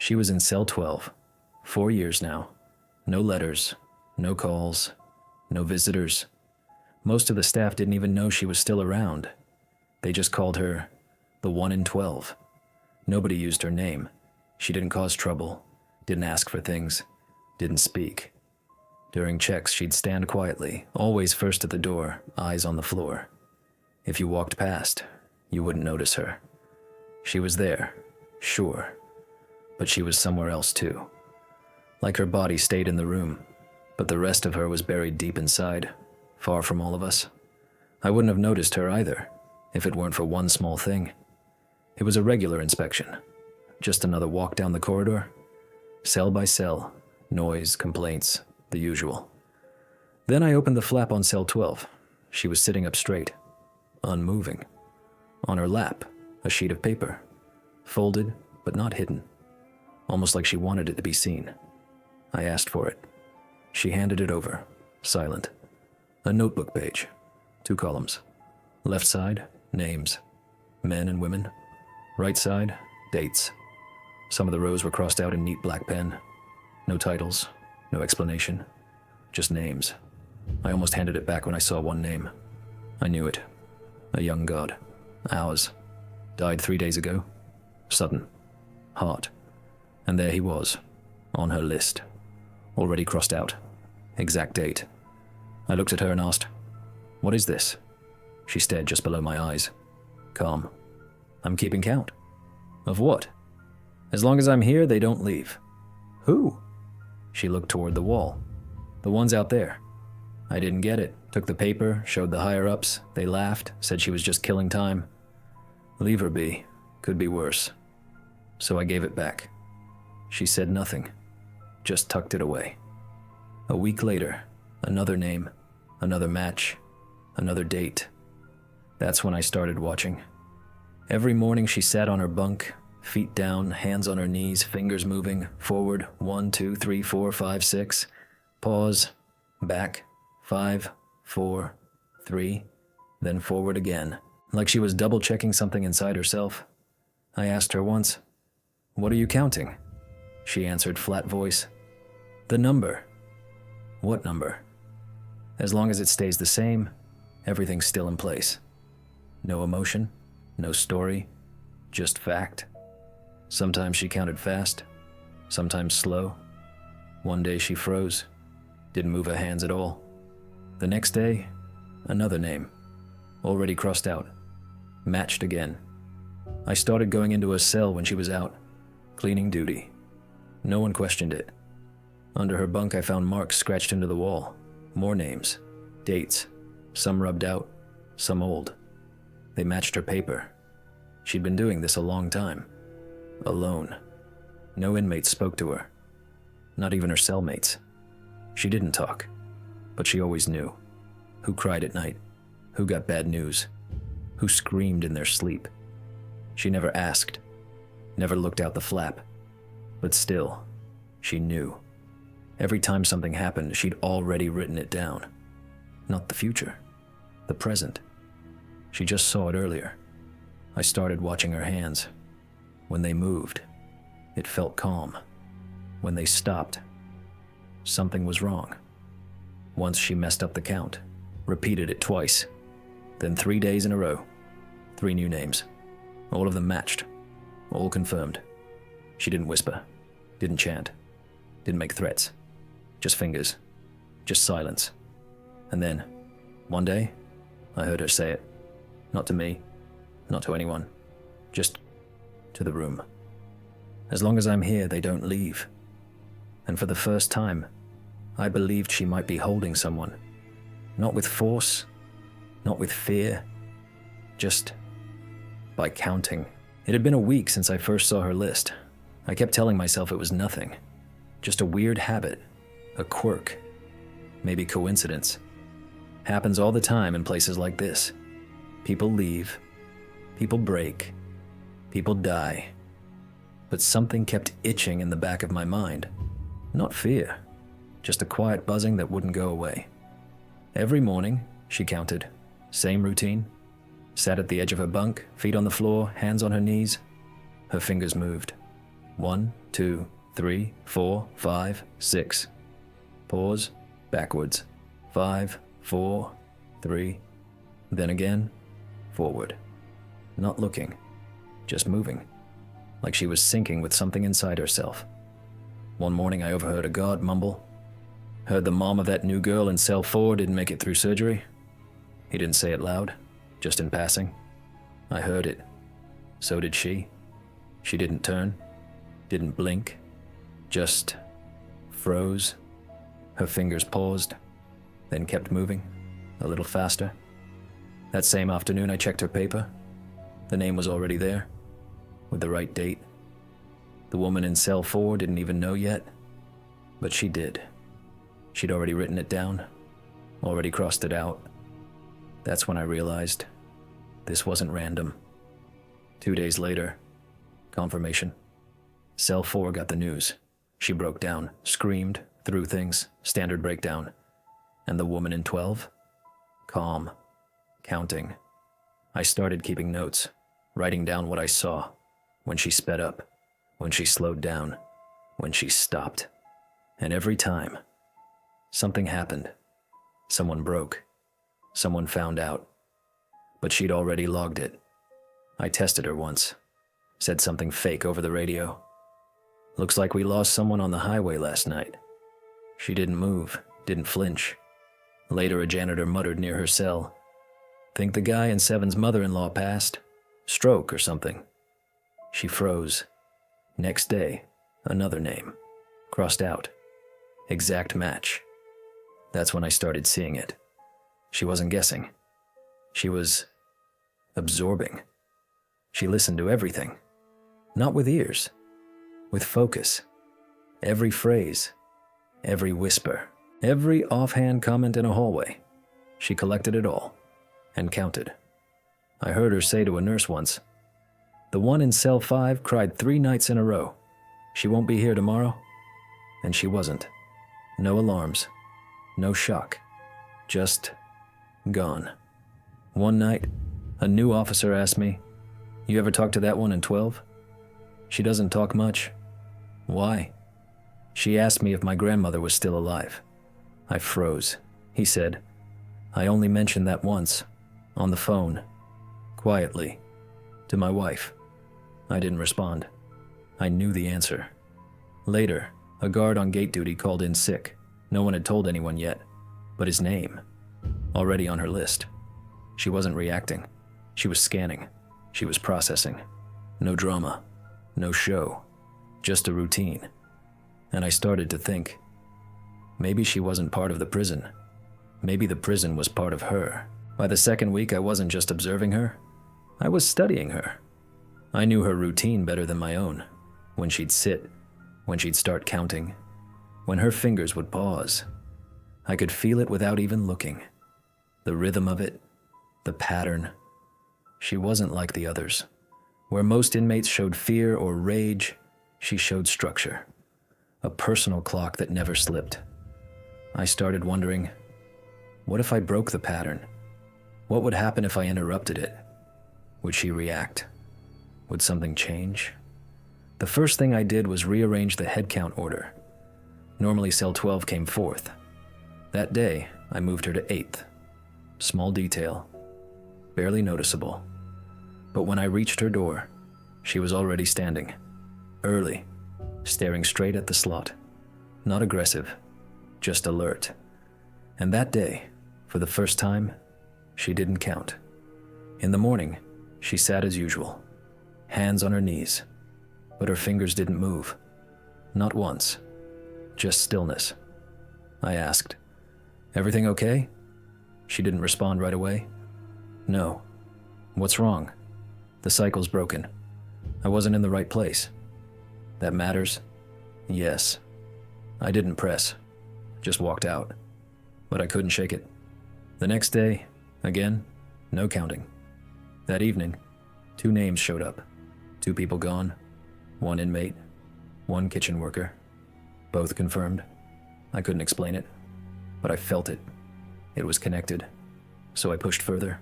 She was in cell 12, 4 years now. No letters, no calls, no visitors. Most of the staff didn't even know she was still around. They just called her the 1 in 12. Nobody used her name. She didn't cause trouble, didn't ask for things, didn't speak. During checks, she'd stand quietly, always first at the door, eyes on the floor. If you walked past, you wouldn't notice her. She was there, sure, but she was somewhere else too. Like her body stayed in the room, but the rest of her was buried deep inside, far from all of us. I wouldn't have noticed her either, if it weren't for one small thing. It was a regular inspection, just another walk down the corridor, cell by cell, noise, complaints, the usual. Then I opened the flap on cell 12. She was sitting up straight, unmoving. On her lap, a sheet of paper, folded but not hidden, almost like she wanted it to be seen. I asked for it. She handed it over, silent. A notebook page, 2 columns. Left side, names, men and women. Right side, dates. Some of the rows were crossed out in neat black pen. No titles, no explanation, just names. I almost handed it back when I saw one name. I knew it. A young god. Ours. Died 3 days ago. Sudden. Heart. And there he was, on her list. Already crossed out. Exact date. I looked at her and asked, "What is this?" She stared just below my eyes. Calm. "I'm keeping count." "Of what?" "As long as I'm here, they don't leave." "Who?" She looked toward the wall. "The ones out there." I didn't get it. Took the paper, showed the higher-ups. They laughed, said she was just killing time. "Leave her be. Could be worse." So I gave it back. She said nothing, just tucked it away. A week later, another name, another match, another date. That's when I started watching. Every morning she sat on her bunk, feet down, hands on her knees, fingers moving, forward, 1, 2, 3, 4, 5, 6, pause, back, 5, 4, 3, then forward again, like she was double-checking something inside herself. I asked her once, "What are you counting?" She answered, flat voice, "The number." "What number?" "As long as it stays the same, everything's still in place. No emotion, no story, just fact." Sometimes she counted fast, sometimes slow. One day she froze, didn't move her hands at all. The next day, another name, already crossed out, matched again. I started going into a cell when she was out, cleaning duty. No one questioned it. Under her bunk I found marks scratched into the wall, more names, dates, some rubbed out, some old. They matched her paper. She'd been doing this a long time. Alone. No inmates spoke to her. Not even her cellmates. She didn't talk, but she always knew. Who cried at night? Who got bad news? Who screamed in their sleep? She never asked, never looked out the flap. But still, she knew. Every time something happened, she'd already written it down. Not the future, the present. She just saw it earlier. I started watching her hands. When they moved, it felt calm. When they stopped, something was wrong. Once she messed up the count, repeated it twice. Then 3 days in a row, 3 new names. All of them matched, all confirmed. She didn't whisper, didn't chant, didn't make threats. Just fingers, just silence. And then, one day, I heard her say it. Not to me, not to anyone, just to the room. "As long as I'm here, they don't leave." And for the first time, I believed she might be holding someone. Not with force, not with fear, just by counting. It had been a week since I first saw her list. I kept telling myself it was nothing. Just a weird habit, a quirk, maybe coincidence. Happens all the time in places like this. People leave, people break, people die. But something kept itching in the back of my mind. Not fear, just a quiet buzzing that wouldn't go away. Every morning, she counted. Same routine. Sat at the edge of her bunk, feet on the floor, hands on her knees. Her fingers moved. 1, 2, 3, 4, 5, 6. Pause, backwards. 5, 4, 3. Then again, forward. Not looking, just moving, like she was syncing with something inside herself. One morning I overheard a guard mumble. Heard the mom of that new girl in cell 4 didn't make it through surgery. He didn't say it loud, just in passing. I heard it. So did she. She didn't turn, didn't blink, just froze. Her fingers paused, then kept moving, a little faster. That same afternoon I checked her paper. The name was already there, with the right date. The woman in cell 4 didn't even know yet, but she did. She'd already written it down, already crossed it out. That's when I realized this wasn't random. 2 days later, confirmation. Cell 4 got the news. She broke down, screamed, threw things, standard breakdown. And the woman in 12? Calm, counting. I started keeping notes, writing down what I saw, when she sped up, when she slowed down, when she stopped. And every time, something happened. Someone broke. Someone found out. But she'd already logged it. I tested her once. Said something fake over the radio. Looks like we lost someone on the highway last night. She didn't move, didn't flinch. Later, a janitor muttered near her cell. Think the guy in 7's mother-in-law passed. Stroke or something. She froze. Next day, another name. Crossed out. Exact match. That's when I started seeing it. She wasn't guessing. She was absorbing. She listened to everything. Not with ears. With focus. Every phrase. Every whisper. Every offhand comment in a hallway. She collected it all. And counted. I heard her say to a nurse once, "The one in cell 5 cried 3 nights in a row. She won't be here tomorrow?" And she wasn't. No alarms. No shock. Just gone. One night, a new officer asked me, "You ever talk to that one in 12? She doesn't talk much." Why? She asked me if my grandmother was still alive. I froze. He said, "I only mentioned that once, on the phone, quietly, to my wife." I didn't respond. I knew the answer. Later, a guard on gate duty called in sick. No one had told anyone yet, but his name, already on her list. She wasn't reacting. She was scanning. She was processing. No drama. No show. Just a routine. And I started to think, maybe she wasn't part of the prison. Maybe the prison was part of her. By the second week, I wasn't just observing her. I was studying her. I knew her routine better than my own. When she'd sit, when she'd start counting, when her fingers would pause. I could feel it without even looking. The rhythm of it, the pattern. She wasn't like the others. Where most inmates showed fear or rage, she showed structure. A personal clock that never slipped. I started wondering, what if I broke the pattern? What would happen if I interrupted it? Would she react? Would something change? The first thing I did was rearrange the head count order. Normally cell 12 came 4th. That day, I moved her to 8th. Small detail. Barely noticeable. But when I reached her door, she was already standing. Early. Staring straight at the slot. Not aggressive. Just alert. And that day, for the first time, she didn't count. In the morning, she sat as usual. Hands on her knees. But her fingers didn't move. Not once. Just stillness. I asked, "Everything okay?" She didn't respond right away. "No." "What's wrong?" "The cycle's broken. I wasn't in the right place." "That matters?" "Yes." I didn't press. Just walked out. But I couldn't shake it. The next day, again, no counting. That evening, 2 names showed up. 2 people gone. 1 inmate. 1 kitchen worker. Both confirmed. I couldn't explain it, but I felt it. It was connected. So I pushed further.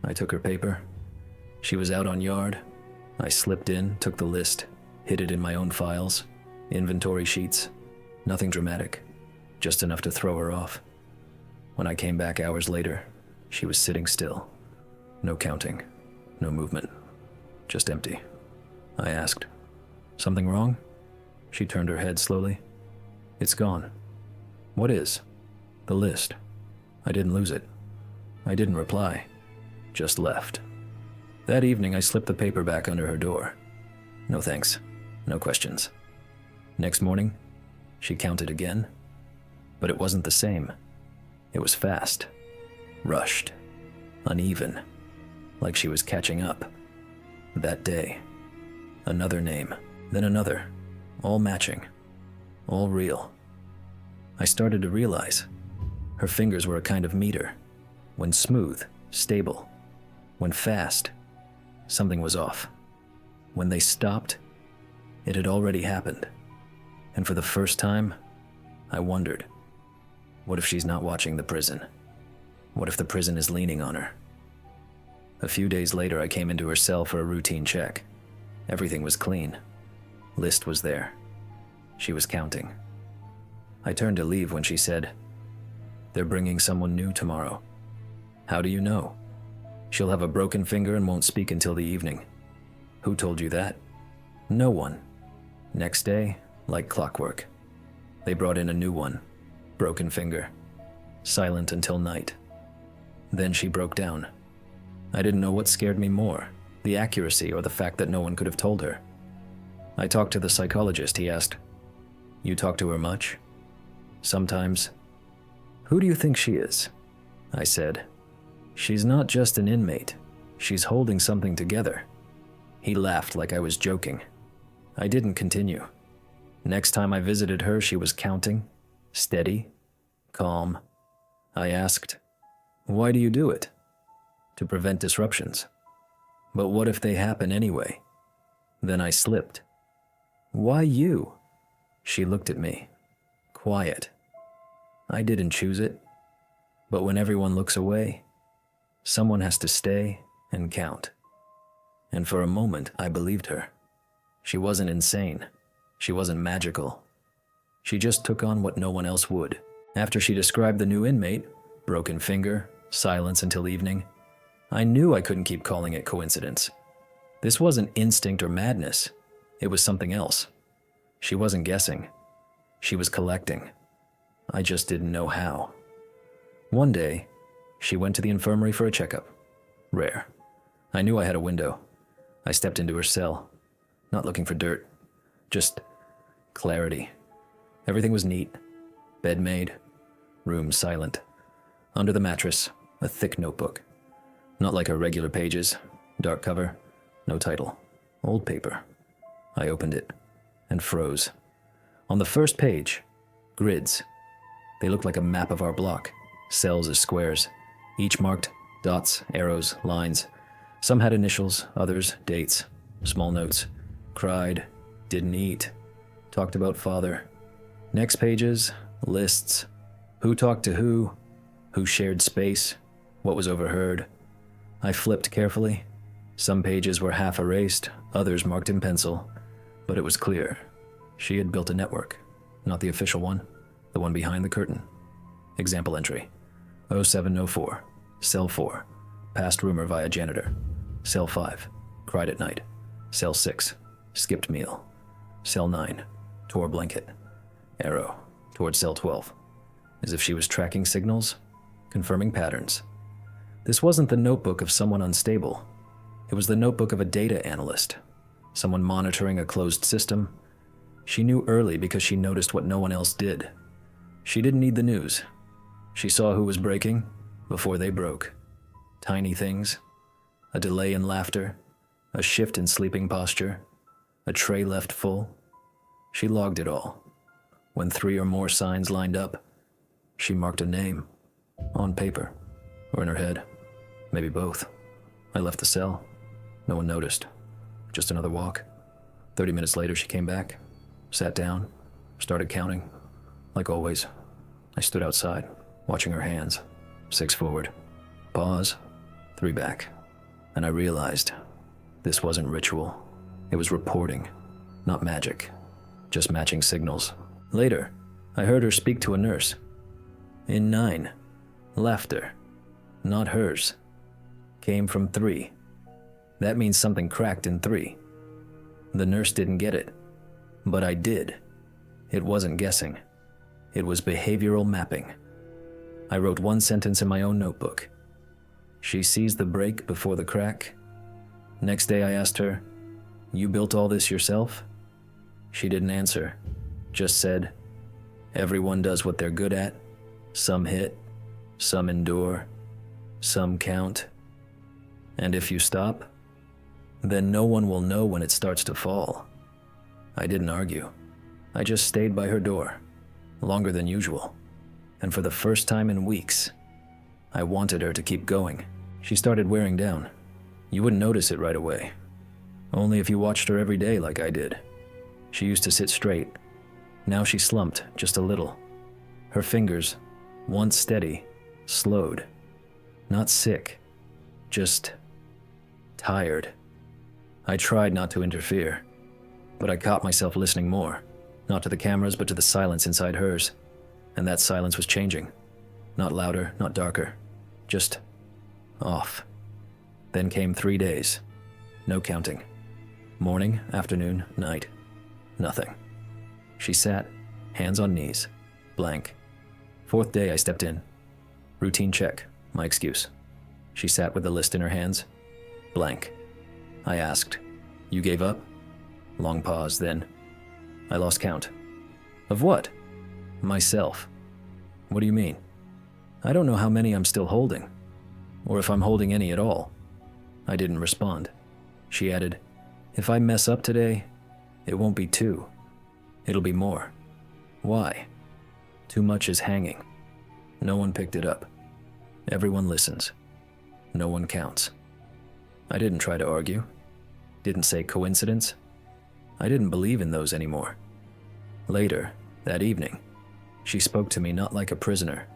I took her paper. She was out on yard. I slipped in, took the list. hid it in my own files, inventory sheets. Nothing dramatic, just enough to throw her off. When I came back hours later, she was sitting still. No counting, no movement, just empty. I asked, "Something wrong?" She turned her head slowly. "It's gone." "What is?" "The list." I didn't lose it. I didn't reply, just left. That evening, I slipped the paper back under her door. No thanks, no questions. Next morning, she counted again, but it wasn't the same. It was fast, rushed, uneven, like she was catching up. That day, another name, then another, all matching, all real. I started to realize her fingers were a kind of meter. When smooth, stable. When fast, something was off. When they stopped, it had already happened. And for the first time, I wondered, what if she's not watching the prison? What if the prison is leaning on her? A few days later, I came into her cell for a routine check. Everything was clean. List was there. She was counting. I turned to leave when she said, "They're bringing someone new tomorrow." "How do you know?" "She'll have a broken finger and won't speak until the evening." "Who told you that?" "No one." Next day, like clockwork, they brought in a new one. Broken finger. Silent until night. Then she broke down. I didn't know what scared me more, the accuracy or the fact that no one could have told her. I talked to the psychologist. He asked, "You talk to her much?" "Sometimes." "Who do you think she is?" I said, "She's not just an inmate. She's holding something together." He laughed like I was joking. I didn't continue. Next time I visited her, she was counting, steady, calm. I asked, "Why do you do it?" "To prevent disruptions." "But what if they happen anyway?" Then I slipped. "Why you?" She looked at me, quiet. I didn't choose it. But when everyone looks away, someone has to stay and count. And for a moment, I believed her. She wasn't insane. She wasn't magical. She just took on what no one else would. After she described the new inmate, broken finger, silence until evening, I knew I couldn't keep calling it coincidence. This wasn't instinct or madness. It was something else. She wasn't guessing. She was collecting. I just didn't know how. One day, she went to the infirmary for a checkup. Rare. I knew I had a window. I stepped into her cell, not looking for dirt, just clarity. Everything was neat. Bed made, room silent. Under the mattress, a thick notebook. Not like her regular pages, dark cover, no title, old paper. I opened it and froze. On the first page, grids. They looked like a map of our block, cells as squares, each marked dots, arrows, lines. Some had initials, others dates, small notes. Cried, didn't eat, talked about father. Next pages, lists. Who talked to who shared space, what was overheard. I flipped carefully. Some pages were half erased, others marked in pencil, but it was clear. She had built a network, not the official one, the one behind the curtain. Example entry, 0704, Cell 4, passed rumor via janitor. Cell 5, cried at night. Cell 6, skipped meal. Cell 9, tore blanket. Arrow, toward Cell 12. As if she was tracking signals, confirming patterns. This wasn't the notebook of someone unstable. It was the notebook of a data analyst, someone monitoring a closed system. She knew early because she noticed what no one else did. She didn't need the news. She saw who was breaking before they broke. Tiny things, a delay in laughter, a shift in sleeping posture, a tray left full. She logged it all. When 3 or more signs lined up, she marked a name, on paper, or in her head, maybe both. I left the cell. No one noticed. Just another walk. 30 minutes later, she came back, sat down, started counting. Like always, I stood outside, watching her hands. 6 forward. Pause. 3 back. And I realized this wasn't ritual. It was reporting. Not magic, just matching signals. Later, I heard her speak to a nurse. In 9, laughter, not hers, came from 3. That means something cracked in 3. The nurse didn't get it, but I did. It wasn't guessing. It was behavioral mapping. I wrote one sentence in my own notebook. She sees the break before the crack. Next day I asked her, "You built all this yourself?" She didn't answer, just said, "Everyone does what they're good at. Some hit, some endure, some count. And if you stop, then no one will know when it starts to fall." I didn't argue. I just stayed by her door, longer than usual. And for the first time in weeks, I wanted her to keep going. She started wearing down. You wouldn't notice it right away. Only if you watched her every day like I did. She used to sit straight. Now she slumped just a little. Her fingers, once steady, slowed. Not sick, just tired. I tried not to interfere, but I caught myself listening more, not to the cameras but to the silence inside hers. And that silence was changing. Not louder, not darker, just off. Then came 3 days. No counting. Morning, afternoon, night. Nothing. She sat, hands on knees, blank. 4th day I stepped in. Routine check, my excuse. She sat with the list in her hands, blank. I asked, "You gave up?" Long pause, then I lost count. Of what? Myself. What do you mean? I don't know how many I'm still holding, or if I'm holding any at all. I didn't respond. She added, "If I mess up today, it won't be 2. It'll be more." Why? Too much is hanging. No one picked it up. Everyone listens. No one counts. I didn't try to argue. Didn't say coincidence. I didn't believe in those anymore. Later, that evening, she spoke to me not like a prisoner,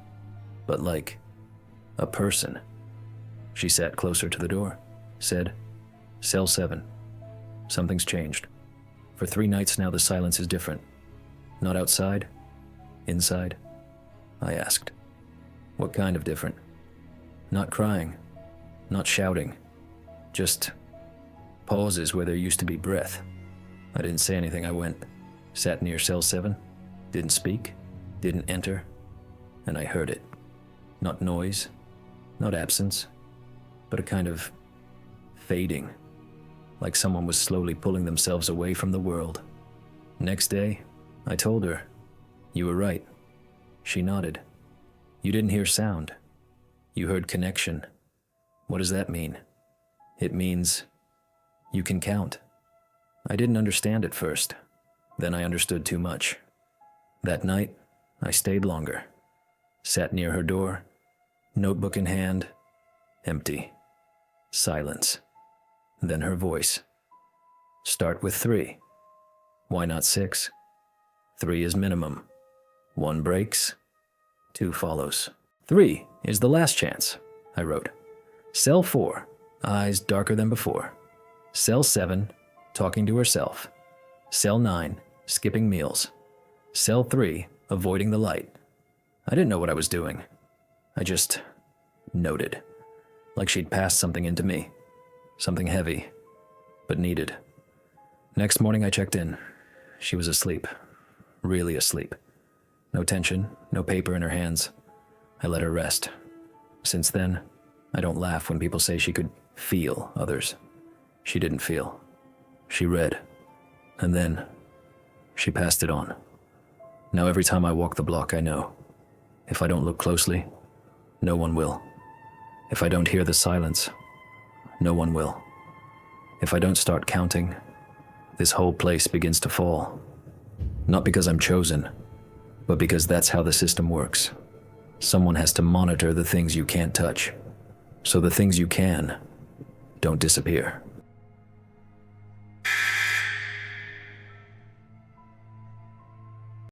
but like a person. She sat closer to the door, said, "Cell 7. Something's changed. For 3 nights now the silence is different. Not outside, inside." I asked, "What kind of different?" Not crying, not shouting, just pauses where there used to be breath. I didn't say anything. I went, sat near cell 7, didn't speak, didn't enter, and I heard it. Not noise, not absence, but a kind of fading, like someone was slowly pulling themselves away from the world. Next day, I told her, "You were right." She nodded. "You didn't hear sound. You heard connection." What does that mean? It means you can count. I didn't understand at first. Then I understood too much. That night, I stayed longer. Sat near her door, notebook in hand, empty. Silence. Then her voice. "Start with 3. Why not 6? 3 is minimum. 1 breaks, 2 follows. 3 is the last chance," I wrote. Cell 4, eyes darker than before. Cell 7, talking to herself. Cell 9, skipping meals. Cell 3, avoiding the light. I didn't know what I was doing. I just noted, like she'd passed something into me. Something heavy, but needed. Next morning I checked in. She was asleep. Really asleep. No tension, no paper in her hands. I let her rest. Since then, I don't laugh when people say she could feel others. She didn't feel. She read. And then, she passed it on. Now every time I walk the block, I know. If I don't look closely, no one will. If I don't hear the silence, no one will. If I don't start counting, this whole place begins to fall. Not because I'm chosen, but because that's how the system works. Someone has to monitor the things you can't touch, so the things you can don't disappear.